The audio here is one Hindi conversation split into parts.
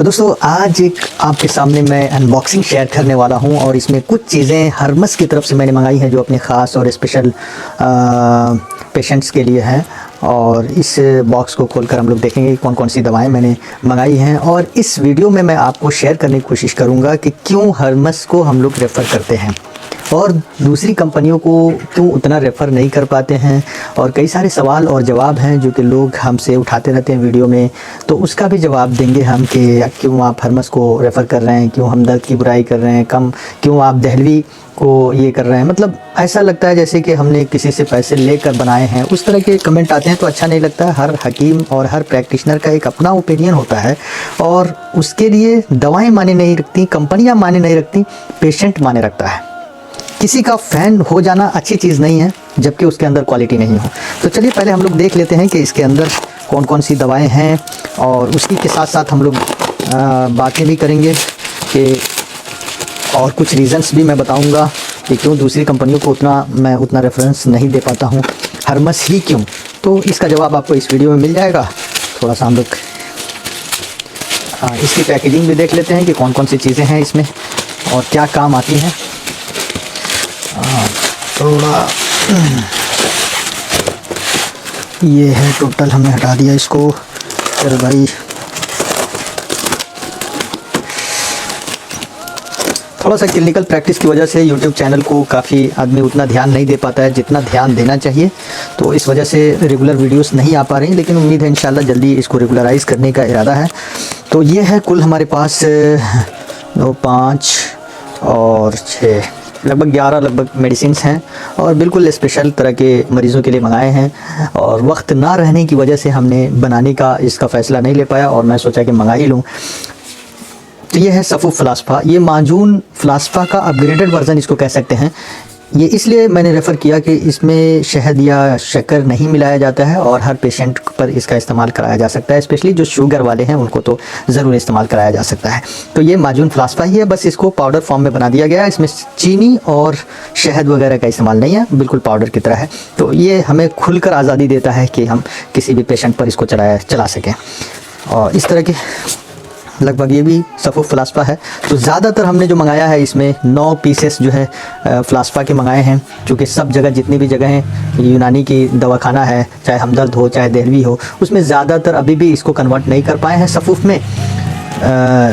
तो दोस्तों आज एक आपके सामने मैं अनबॉक्सिंग शेयर करने वाला हूं और इसमें कुछ चीज़ें हर्मस की तरफ से मैंने मंगाई हैं जो अपने ख़ास और स्पेशल पेशेंट्स के लिए हैं। और इस बॉक्स को खोलकर हम लोग देखेंगे कौन कौन सी दवाएं मैंने मंगाई हैं और इस वीडियो में मैं आपको शेयर करने की कोशिश करूंगा कि क्यों हर्मस को हम लोग रेफ़र करते हैं और दूसरी कंपनियों को क्यों उतना रेफ़र नहीं कर पाते हैं। और कई सारे सवाल और जवाब हैं जो कि लोग हमसे उठाते रहते हैं वीडियो में, तो उसका भी जवाब देंगे हम कि क्यों आप हर्मस को रेफ़र कर रहे हैं, क्यों हमदर्द की बुराई कर रहे हैं, क्यों आप दहलवी को ये कर रहे हैं। मतलब ऐसा लगता है जैसे कि हमने किसी से पैसे लेकर बनाए हैं, उस तरह के कमेंट आते हैं तो अच्छा नहीं लगता। हर हकीम और हर प्रैक्टिशनर का एक अपना ओपिनियन होता है और उसके लिए दवाएँ मायने नहीं रखती, कंपनियाँ मायने नहीं रखती, पेशेंट मायने रखता है। किसी का फ़ैन हो जाना अच्छी चीज़ नहीं है जबकि उसके अंदर क्वालिटी नहीं हो। तो चलिए पहले हम लोग देख लेते हैं कि इसके अंदर कौन कौन सी दवाएं हैं और उसी के साथ साथ हम लोग बातें भी करेंगे कि और कुछ रीज़न्स भी मैं बताऊंगा कि क्यों दूसरी कंपनियों को मैं उतना रेफरेंस नहीं दे पाता हूं, हर्मस ही क्यों। तो इसका जवाब आपको इस वीडियो में मिल जाएगा। थोड़ा सा हम लोग इसकी पैकेजिंग भी देख लेते हैं कि कौन कौन सी चीज़ें हैं इसमें और क्या काम आती हैं। थोड़ा ये है टोटल, हमने हटा दिया इसको। फिर भाई थोड़ा सा क्लिनिकल प्रैक्टिस की वजह से YouTube चैनल को काफ़ी आदमी उतना ध्यान नहीं दे पाता है जितना ध्यान देना चाहिए, तो इस वजह से रेगुलर वीडियोस नहीं आ पा रही, लेकिन उम्मीद है इंशाल्लाह जल्दी इसको रेगुलराइज़ करने का इरादा है। तो ये है कुल हमारे पास 2, 5 और 6 लगभग 11 मेडिसिन्स हैं और बिल्कुल स्पेशल तरह के मरीज़ों के लिए मंगाए हैं। और वक्त ना रहने की वजह से हमने बनाने का इसका फ़ैसला नहीं ले पाया और मैं सोचा कि मंगा ही लूँ। तो ये है सफ़ू फ़लास्पा, ये माजून फ़लास्पा का अपग्रेडेड वर्ज़न इसको कह सकते हैं। ये इसलिए मैंने रेफ़र किया कि इसमें शहद या शक्कर नहीं मिलाया जाता है और हर पेशेंट पर इसका इस्तेमाल कराया जा सकता है, स्पेशली जो शुगर वाले हैं उनको तो ज़रूर इस्तेमाल कराया जा सकता है। तो ये माजून फ़लास्पा ही है, बस इसको पाउडर फॉर्म में बना दिया गया है। इसमें चीनी और शहद वगैरह का इस्तेमाल नहीं है, बिल्कुल पाउडर की तरह है। तो ये हमें खुलकर आज़ादी देता है कि हम किसी भी पेशेंट पर इसको चला सकें। और इस तरह की लगभग ये भी सफ़ू फ़लास्पा है। तो ज़्यादातर हमने जो मंगाया है इसमें 9 पीसेस जो है फ़लास्पा के मंगाए हैं, क्योंकि सब जगह जितनी भी जगह हैं यूनानी की दवाखाना है, चाहे हमदर्द हो चाहे दहलवी हो, उसमें ज़्यादातर अभी भी इसको कन्वर्ट नहीं कर पाए हैं सफ़ूफ़ में।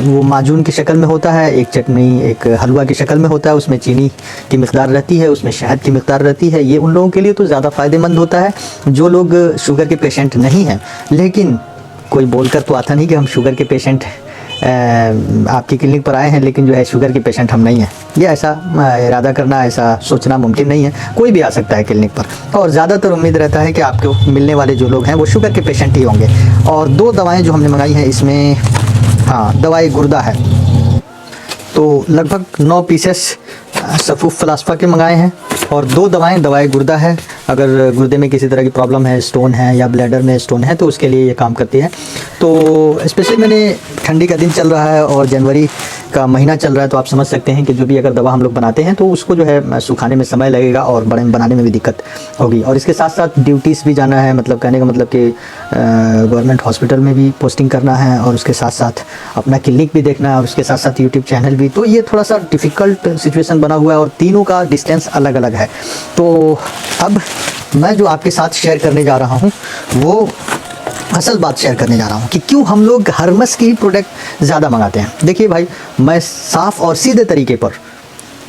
वो माजून की शक्ल में होता है, एक चटनी एक हलवा की शक्ल में होता है, उसमें चीनी की मिक़दार रहती है, उसमें शहद की मिक़दार रहती है। ये उन लोगों के लिए तो ज़्यादा फ़ायदेमंद होता है जो लोग शुगर के पेशेंट नहीं हैं। लेकिन कोई बोलकर तो आता नहीं कि हम शुगर के पेशेंट आपकी क्लिनिक पर आए हैं, लेकिन जो है शुगर के पेशेंट हम नहीं हैं। ये ऐसा इरादा करना, ऐसा सोचना मुमकिन नहीं है। कोई भी आ सकता है क्लिनिक पर और ज़्यादातर उम्मीद रहता है कि आपको मिलने वाले जो लोग हैं वो शुगर के पेशेंट ही होंगे। और 2 दवाएं जो हमने मंगाई हैं इसमें, हाँ, दवाई गुर्दा है। तो लगभग 9 पीसेस सफ़ू फ़लास्पा के मंगाए हैं और 2 दवाई गुर्दा है। अगर गुर्दे में किसी तरह की प्रॉब्लम है, स्टोन है या ब्लैडर में स्टोन है, तो उसके लिए ये काम करती है। तो स्पेशली मैंने ठंडी का दिन चल रहा है और जनवरी का महीना चल रहा है, तो आप समझ सकते हैं कि जो भी अगर दवा हम लोग बनाते हैं तो उसको जो है सुखाने में समय लगेगा और बनाने में भी दिक्कत होगी। और इसके साथ साथ ड्यूटीज़ भी जाना है, मतलब कहने का मतलब कि गवर्नमेंट हॉस्पिटल में भी पोस्टिंग करना है और उसके साथ साथ अपना क्लिनिक भी देखना है और उसके साथ साथ यूट्यूब चैनल भी। तो ये थोड़ा सा डिफ़िकल्ट सिचुएशन बना हुआ है और तीनों का डिस्टेंस अलग अलग है। तो अब मैं जो आपके साथ शेयर करने जा रहा हूँ वो असल बात शेयर करने जा रहा हूँ कि क्यों हम लोग हर्मस की प्रोडक्ट ज़्यादा मंगाते हैं। देखिए भाई, मैं साफ़ और सीधे तरीके पर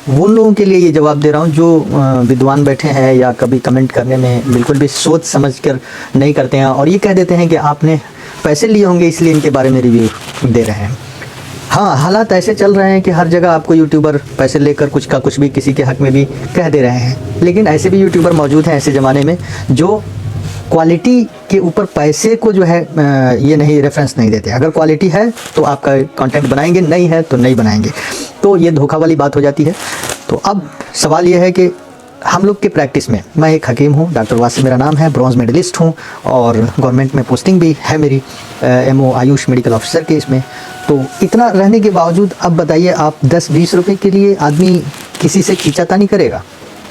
वो लोगों के लिए ये जवाब दे रहा हूँ जो विद्वान बैठे हैं या कभी कमेंट करने में बिल्कुल भी सोच समझ कर नहीं करते हैं और ये कह देते हैं कि आपने पैसे लिए होंगे इसलिए इनके बारे में रिव्यू दे रहे हैं। हाँ, हालात ऐसे चल रहे हैं कि हर जगह आपको यूट्यूबर पैसे लेकर कुछ का कुछ भी किसी के हक़ में भी कह दे रहे हैं, लेकिन ऐसे भी यूट्यूबर मौजूद हैं ऐसे ज़माने में जो क्वालिटी के ऊपर पैसे को जो है ये नहीं रेफरेंस नहीं देते। अगर क्वालिटी है तो आपका कंटेंट बनाएंगे, नहीं है तो नहीं बनाएंगे। तो ये धोखा वाली बात हो जाती है। तो अब सवाल ये है कि हम लोग के प्रैक्टिस में, मैं एक हकीम हूँ, डॉक्टर वासिम मेरा नाम है, ब्रॉन्ज़ मेडलिस्ट हूँ और गवर्नमेंट में पोस्टिंग भी है मेरी MO आयुष मेडिकल ऑफिसर के इसमें। तो इतना रहने के बावजूद अब बताइए आप 10-20 रुपये के लिए आदमी किसी से खींचातानी करेगा।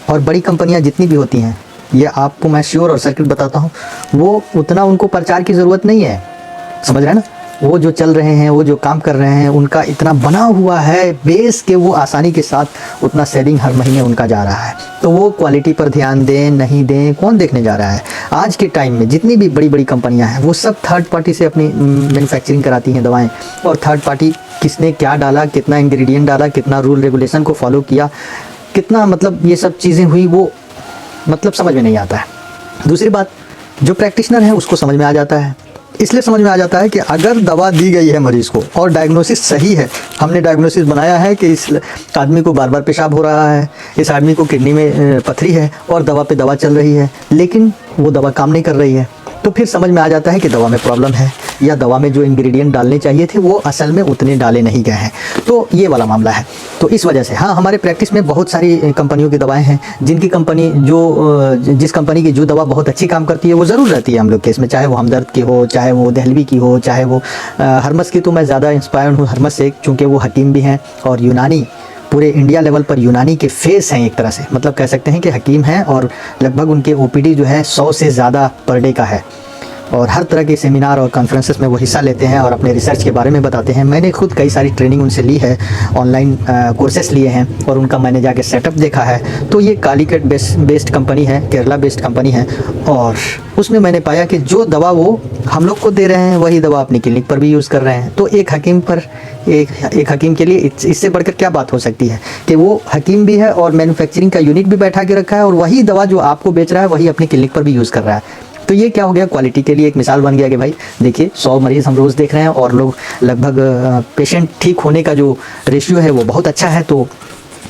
और बड़ी कंपनियाँ जितनी भी होती हैं, ये आपको मैं श्योर और सर्किट बताता हूँ, वो उतना उनको प्रचार की ज़रूरत नहीं है, समझ रहे हैं ना। वो जो चल रहे हैं, वो जो काम कर रहे हैं, उनका इतना बना हुआ है बेस कि वो आसानी के साथ उतना सेलिंग हर महीने उनका जा रहा है। तो वो क्वालिटी पर ध्यान दें नहीं दें, कौन देखने जा रहा है। आज के टाइम में जितनी भी बड़ी बड़ी कंपनियां हैं वो सब थर्ड पार्टी से अपनी मैन्युफैक्चरिंग कराती हैं दवाएं, और थर्ड पार्टी किसने क्या डाला, कितना इंग्रेडिएंट डाला, कितना रूल रेगुलेशन को फॉलो किया, कितना मतलब ये सब चीज़ें हुई, वो मतलब समझ में नहीं आता है। दूसरी बात, जो प्रैक्टिशनर है उसको समझ में आ जाता है। इसलिए समझ में आ जाता है कि अगर दवा दी गई है मरीज़ को और डायग्नोसिस सही है, हमने डायग्नोसिस बनाया है कि इस आदमी को बार बार पेशाब हो रहा है, इस आदमी को किडनी में पथरी है और दवा पे दवा चल रही है, लेकिन वो दवा काम नहीं कर रही है, तो फिर समझ में आ जाता है कि दवा में प्रॉब्लम है, या दवा में जो इंग्रेडिएंट डालने चाहिए थे वो असल में उतने डाले नहीं गए हैं। तो ये वाला मामला है। तो इस वजह से हाँ, हमारे प्रैक्टिस में बहुत सारी कंपनियों की दवाएं हैं, जिनकी कंपनी जिस कंपनी की जो दवा बहुत अच्छी काम करती है वो ज़रूर रहती है हम लोग केस में, चाहे वो हमदर्द की हो, चाहे वो दहलवी की हो, चाहे वो हरमस की। तो मैं ज़्यादा इंस्पायर्ड हूँ हरमस से, चूँकि वो हकीम भी हैं और यूनानी, पूरे इंडिया लेवल पर यूनानी के फेस हैं एक तरह से, मतलब कह सकते हैं कि हकीम हैं, और लगभग उनके ओपीडी जो है 100 से ज़्यादा पर डे का है, और हर तरह के सेमिनार और कॉन्फ्रेंसेस में वो हिस्सा लेते हैं और अपने रिसर्च के बारे में बताते हैं। मैंने खुद कई सारी ट्रेनिंग उनसे ली है, ऑनलाइन कोर्सेस लिए हैं, और उनका मैंने जाके सेटअप देखा है। तो ये कालीकट बेस्ड कंपनी है, केरला बेस्ड कंपनी है, और उसमें मैंने पाया कि जो दवा वो हम लोग को दे रहे हैं वही दवा अपनी क्लिनिक पर भी यूज़ कर रहे हैं। तो एक हकीम पर एक हकीम के लिए इससे बढ़कर क्या बात हो सकती है कि वो हकीम भी है और मैन्युफैक्चरिंग का यूनिट भी बैठा के रखा है, और वही दवा जो आपको बेच रहा है वही अपनी क्लिनिक पर भी यूज़ कर रहा है। तो ये क्या हो गया, क्वालिटी के लिए एक मिसाल बन गया कि भाई देखिए 100 मरीज़ हम रोज़ देख रहे हैं और लोग लगभग पेशेंट ठीक होने का जो रेशियो है वो बहुत अच्छा है। तो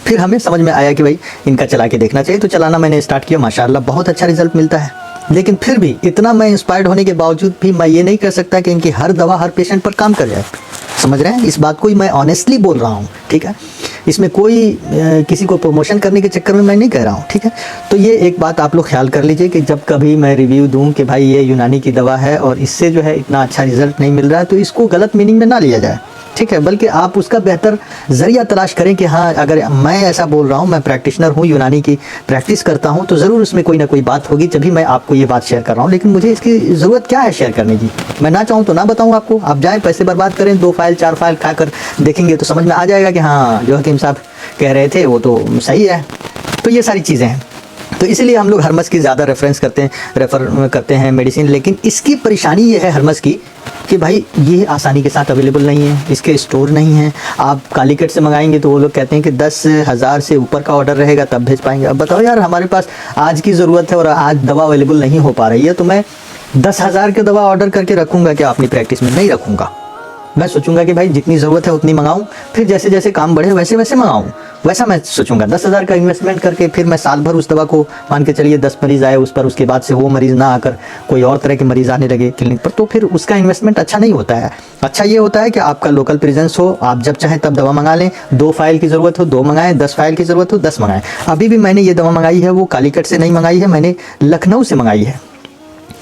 फिर हमें समझ में आया कि भाई इनका चला के देखना चाहिए। तो चलाना मैंने स्टार्ट किया, माशाल्लाह बहुत अच्छा रिजल्ट मिलता है। लेकिन फिर भी इतना मैं इंस्पायर्ड होने के बावजूद भी मैं ये नहीं कर सकता कि इनकी हर दवा हर पेशेंट पर काम कर जाए। समझ रहे हैं, इस बात को ही मैं ऑनेस्टली बोल रहा हूँ, ठीक है। इसमें कोई किसी को प्रमोशन करने के चक्कर में मैं नहीं कह रहा हूँ, ठीक है। तो ये एक बात आप लोग ख्याल कर लीजिए कि जब कभी मैं रिव्यू दूँ कि भाई ये यूनानी की दवा है और इससे जो है इतना अच्छा रिजल्ट नहीं मिल रहा है, तो इसको गलत मीनिंग में ना लिया जाए, ठीक है। बल्कि आप उसका बेहतर ज़रिया तलाश करें कि हाँ, अगर मैं ऐसा बोल रहा हूँ, मैं प्रैक्टिशनर हूँ, यूनानी की प्रैक्टिस करता हूँ, तो ज़रूर उसमें कोई ना कोई बात होगी, तभी मैं आपको ये बात शेयर कर रहा हूँ। लेकिन मुझे इसकी ज़रूरत क्या है शेयर करने की? मैं ना चाहूँ तो ना बताऊँ आपको, आप जाएँ पैसे बर्बाद करें, 2 फाइल 4 फाइल खा कर देखेंगे तो समझ में आ जाएगा कि हाँ, जो हकीम साहब कह रहे थे वो तो सही है। तो ये सारी चीज़ें हैं। तो इसीलिए हम लोग हरमस की ज़्यादा रेफ़र करते हैं मेडिसिन। लेकिन इसकी परेशानी ये है हरमस की कि भाई ये आसानी के साथ अवेलेबल नहीं है, इसके स्टोर नहीं है। आप कालीकट से मंगाएंगे तो वो लोग कहते हैं कि 10,000 से ऊपर का ऑर्डर रहेगा तब भेज पाएंगे। अब बताओ यार, हमारे पास आज की ज़रूरत है और आज दवा अवेलेबल नहीं हो पा रही है, तो मैं 10,000 की दवा ऑर्डर करके रखूँगा क्या अपनी प्रैक्टिस में? नहीं रखूँगा। मैं सोचूंगा कि भाई जितनी ज़रूरत है उतनी मंगाऊं, फिर जैसे जैसे काम बढ़े वैसे वैसे मंगाऊं, वैसा मैं सोचूंगा। 10,000 का इन्वेस्टमेंट करके फिर मैं साल भर उस दवा को, मान के चलिए 10 मरीज़ आए उस पर, उसके बाद से वो मरीज़ ना आकर कोई और तरह के मरीज़ आने लगे क्लिनिक पर, तो फिर उसका इन्वेस्टमेंट अच्छा नहीं होता है। अच्छा ये होता है कि आपका लोकल प्रेजेंस हो, आप जब चाहें तब दवा मंगा लें। 2 फाइल की ज़रूरत हो 2 मंगाएं, 10 फाइल की ज़रूरत हो 10 मंगाएं। अभी भी मैंने ये दवा मंगाई है वो कालीकट से नहीं मंगाई है, मैंने लखनऊ से मंगाई है।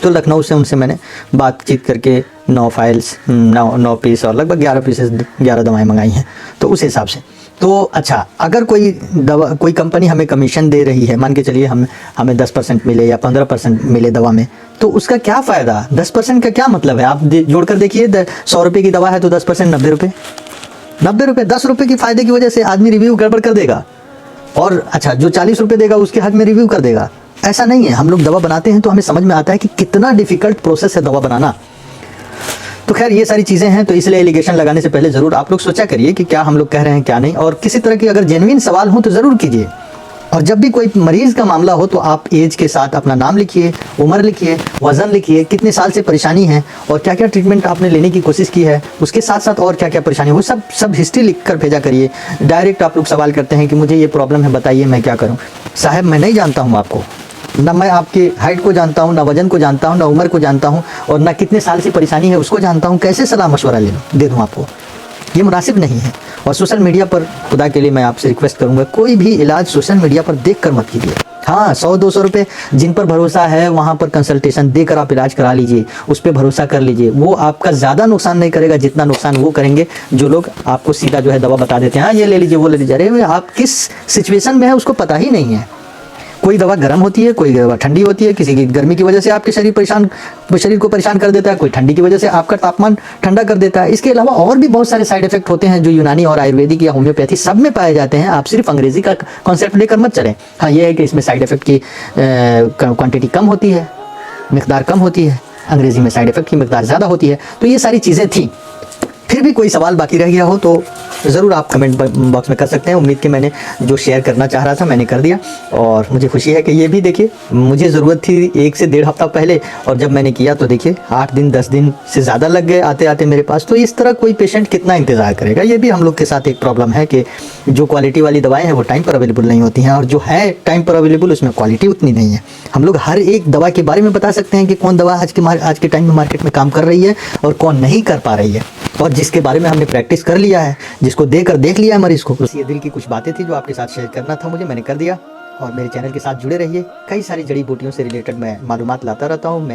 तो लखनऊ से उनसे मैंने बातचीत करके 9 फाइल्स 9 पीस और लगभग 11 दवाएं मंगाई हैं। तो उस हिसाब से तो अच्छा, अगर कोई कंपनी हमें कमीशन दे रही है, मान के चलिए हमें 10% मिले या 15% मिले दवा में, तो उसका क्या फ़ायदा? 10% का क्या मतलब है? आप जोड़कर देखिए, 100 रुपये की दवा है तो 10% 90 रुपये। 90 रुपये, 10 रुपये की फ़ायदे की वजह से आदमी रिव्यू गड़बड़ कर देगा, और अच्छा जो 40 रुपये देगा उसके हक में रिव्यू कर देगा। ऐसा नहीं है। हम लोग दवा बनाते हैं तो हमें समझ में आता है कि कितना डिफ़िकल्ट प्रोसेस है दवा बनाना। तो खैर ये सारी चीज़ें हैं। तो इसलिए एलिगेशन लगाने से पहले ज़रूर आप लोग सोचा करिए कि क्या हम लोग कह रहे हैं क्या नहीं, और किसी तरह की अगर जेन्युइन सवाल हो तो ज़रूर कीजिए। और जब भी कोई मरीज़ का मामला हो तो आप एज के साथ अपना नाम लिखिए, उम्र लिखिए, वज़न लिखिए, कितने साल से परेशानी है और क्या क्या ट्रीटमेंट आपने लेने की कोशिश की है, उसके साथ साथ और क्या क्या परेशानी हो, सब हिस्ट्री लिख कर भेजा करिए। डायरेक्ट आप लोग सवाल करते हैं कि मुझे ये प्रॉब्लम है, बताइए मैं क्या करूँ। साहब मैं नहीं जानता हूँ आपको, ना मैं आपकी हाइट को जानता हूँ, ना वजन को जानता हूँ, ना उम्र को जानता हूँ, और ना कितने साल से परेशानी है उसको जानता हूँ। कैसे सलाह मशवरा दे दूँ आपको? ये मुनासिब नहीं है। और सोशल मीडिया पर खुदा के लिए मैं आपसे रिक्वेस्ट करूँगा, कोई भी इलाज सोशल मीडिया पर देख कर मत कीजिए। हाँ, 100-200 रुपये जिन पर भरोसा है वहाँ पर कंसल्टेशन देकर आप इलाज करा लीजिए, उस पर भरोसा कर लीजिए। वो आपका ज़्यादा नुकसान नहीं करेगा जितना नुकसान वो करेंगे जो लोग आपको सीधा जो है दवा बता देते हैं, हाँ ये ले लीजिए वो ले लीजिए। अरे आप किस सिचुएशन में है उसको पता ही नहीं है। कोई दवा गर्म होती है, कोई दवा ठंडी होती है। किसी की गर्मी की वजह से आपके शरीर को परेशान कर देता है, कोई ठंडी की वजह से आपका तापमान ठंडा कर देता है। इसके अलावा और भी बहुत सारे साइड इफेक्ट होते हैं जो यूनानी और आयुर्वेदिक या होम्योपैथी सब में पाए जाते हैं। आप सिर्फ अंग्रेजी का कॉन्सेप्ट लेकर मत चलें। हाँ, ये है कि इसमें साइड इफेक्ट की क्वांटिटी कम होती है, मिकदार कम होती है, अंग्रेजी में साइड इफेक्ट की मिकदार ज़्यादा होती है। तो ये सारी चीज़ें थी। फिर भी कोई सवाल बाकी रह गया हो तो ज़रूर आप कमेंट बॉक्स में कर सकते हैं। उम्मीद कि मैंने जो शेयर करना चाह रहा था मैंने कर दिया, और मुझे खुशी है कि ये भी देखिए मुझे ज़रूरत थी 1 से 1.5 हफ्ता पहले, और जब मैंने किया तो देखिए 8 दिन 10 दिन से ज़्यादा लग गए आते आते मेरे पास। तो इस तरह कोई पेशेंट कितना इंतज़ार करेगा। ये भी हम लोग के साथ एक प्रॉब्लम है कि जो क्वालिटी वाली दवाएँ हैं वो टाइम पर अवेलेबल नहीं होती हैं, और जो है टाइम पर अवेलेबल उसमें क्वालिटी उतनी नहीं है। हम लोग हर एक दवा के बारे में बता सकते हैं कि कौन दवा आज के टाइम में मार्केट में काम कर रही है और कौन नहीं कर पा रही है, और जिसके बारे में हमने प्रैक्टिस कर लिया है, जिसको देख लिया है मरीज को। बस ये दिल की कुछ बातें थी जो आपके साथ शेयर करना था मुझे, मैंने कर दिया। और मेरे चैनल के साथ जुड़े रहिए। कई सारी जड़ी बूटियों से रिलेटेड मैं मालूमात लाता रहता हूँ,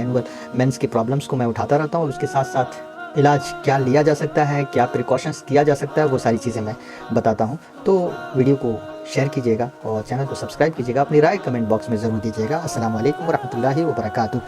मेंस की प्रॉब्लम्स को मैं उठाता रहता हूँ, और उसके साथ साथ इलाज क्या लिया जा सकता है, क्या प्रिकॉशंस किया जा सकता है, वो सारी चीज़ें मैं बताता हूँ। तो वीडियो को शेयर कीजिएगा और चैनल को सब्सक्राइब कीजिएगा। अपनी राय कमेंट बॉक्स में ज़रूर दीजिएगा। अस्सलाम वालेकुम रहमतुल्लाहि व बरकातुहू।